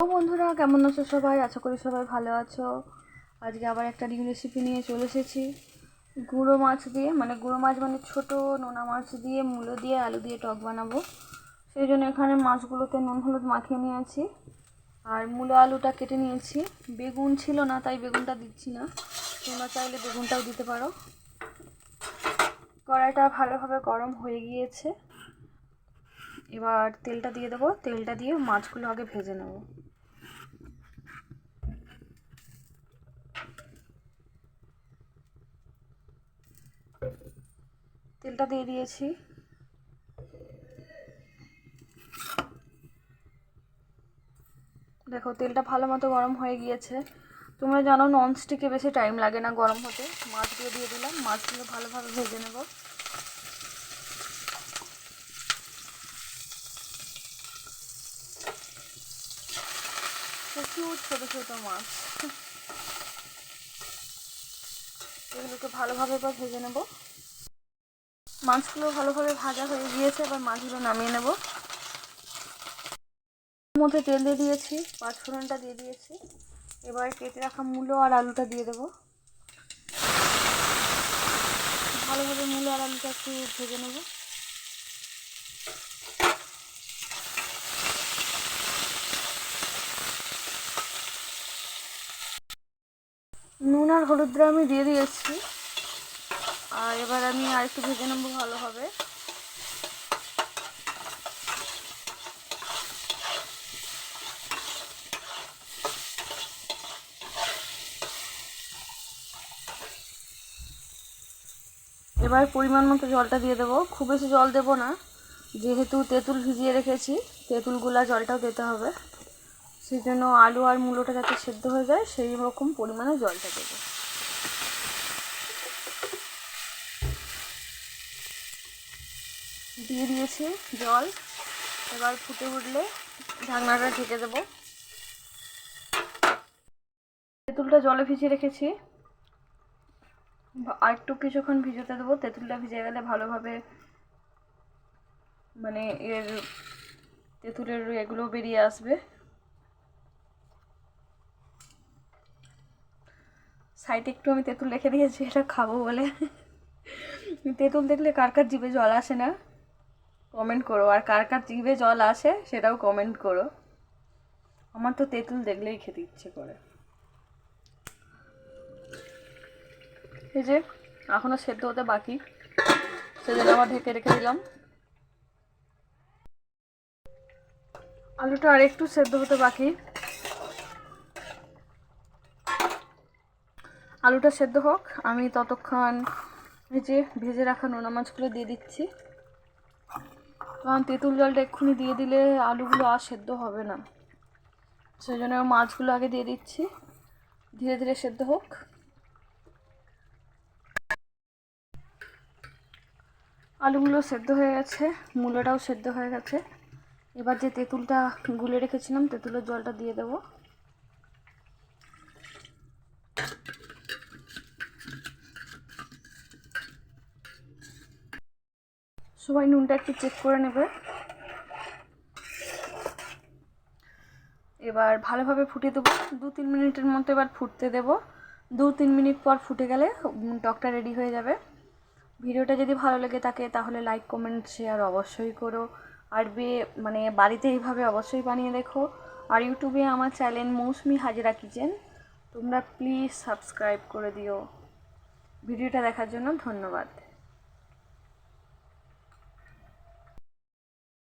বন্ধুরা কেমন আছো সবাই? আশা করি সবাই ভালো আছো। আজকে আবার একটা নিউ রেসিপি নিয়ে চলে এসেছি। গুঁড়ো মাছ দিয়ে গুঁড়ো মাছ মানে ছোটো নোনা মাছ দিয়ে মূলো দিয়ে আলু দিয়ে টক বানাবো। সেই জন্য এখানে মাছগুলোতে নুন হলুদ মাখিয়ে নিয়েছি আর মূলো আলুটা কেটে নিয়েছি। বেগুন ছিল না তাই বেগুনটা দিচ্ছি না, তোমরা চাইলে বেগুনটাও দিতে পারো। কড়াইটা ভালোভাবে গরম হয়ে গিয়েছে, এবার তেলটা দিয়ে দেবো। তেলটা দিয়ে মাছগুলো আগে ভেজে নেব। তেলটা দিয়ে দিয়েছি। দেখো তেলটা ভালো মতো গরম হয়ে গিয়েছে। তোমরা জানো ননস্টিকে বেশি টাইম লাগে না গরম হতে। মাছগুলো দিয়ে দিলাম, মাছগুলো ভালোভাবে ভেজে নেব। প্রচুর ছোটো ছোটো মাছ, এগুলোকে ভালোভাবে এবার ভেজে নেব। মাছগুলো ভালোভাবে ভাজা হয়ে গিয়েছে, এবার মাছগুলো নামিয়ে নেব। মধ্যে তেল দিয়ে দিয়েছি, পাঁচফোড়নটা দিয়ে দিয়েছি। এবার কেটে রাখা মূলো আর আলুটা দিয়ে দেবো। ভালোভাবে মূলো আর আলুটা একটু ভেজে নেব। নুন আর হলুদটা আমি দিয়ে দিয়েছি, আর এবার আমি আর একটু ভেজে নেবো ভালোভাবে। এবার পরিমাণ মতো জলটা দিয়ে দেবো। খুব বেশি জল দেবো না, যেহেতু তেঁতুল ভিজিয়ে রেখেছি, তেঁতুলগুলা জলটাও দিতে হবে। সেই জন্য আলু আর মূলোটা যাতে সেদ্ধ হয়ে যায় সেই রকম পরিমাণে জলটা দেবো। দিয়ে দিয়েছি জল, এবার ফুটে উঠলে ঢাকনাটা ঢেকে দেবো। তেঁতুলটা জলে ভিজিয়ে রেখেছি, আর একটু কিছুক্ষণ ভিজোতে দেবো। তেঁতুলটা ভিজে গেলে ভালোভাবে এর তেঁতুলের এগুলো বেরিয়ে আসবে। সাইডে একটু আমি তেঁতুল রেখে দিয়েছি, এটা খাবো বলে। তেঁতুল দেখলে কার কার জিভে জল আসে না কমেন্ট করো, আর কার কার জিভে জল আসে সেটাও কমেন্ট করো। আমার তো তেঁতুল দেখলেই খেতে ইচ্ছে করে। এই যে এখনো সেদ্ধ হতে বাকি, সেজন্য আবার ঢেকে রেখে দিলাম। আলুটা আর একটু সেদ্ধ হতে বাকি। আলুটা সেদ্ধ হোক, আমি ততক্ষণ এই যে ভেজে রাখা নোনা মাছগুলো দিয়ে দিচ্ছি। কারণ তেঁতুল জলটা এক্ষুনি দিয়ে দিলে আলুগুলো আর সেদ্ধ হবে না, সেই জন্য মাছগুলো আগে দিয়ে দিচ্ছি, ধীরে ধীরে সেদ্ধ হোক। আলুগুলো সেদ্ধ হয়ে গেছে, মূলোটাও সেদ্ধ হয়ে গেছে। এবার যে তেঁতুলটা গুলে রেখেছিলাম, তেঁতুলের জলটা দিয়ে দেবো। সবাই নুনটা একটু চেক করে নেবে। এবার ভালোভাবে ফুটিয়ে দেবো 2-3 মিনিটের মতো। এবার ফুটতে দেবো, 2-3 মিনিট পর ফুটে গেলে টকটা রেডি হয়ে যাবে। ভিডিওটা যদি ভালো লেগে থাকে তাহলে লাইক কমেন্ট শেয়ার অবশ্যই করো। আর বাড়িতে এইভাবে অবশ্যই বানিয়ে দেখো। আর ইউটিউবে আমার চ্যানেল মৌসুমি হাজরা কিচেন, তোমরা প্লিজ সাবস্ক্রাইব করে দিও। ভিডিওটা দেখার জন্য ধন্যবাদ।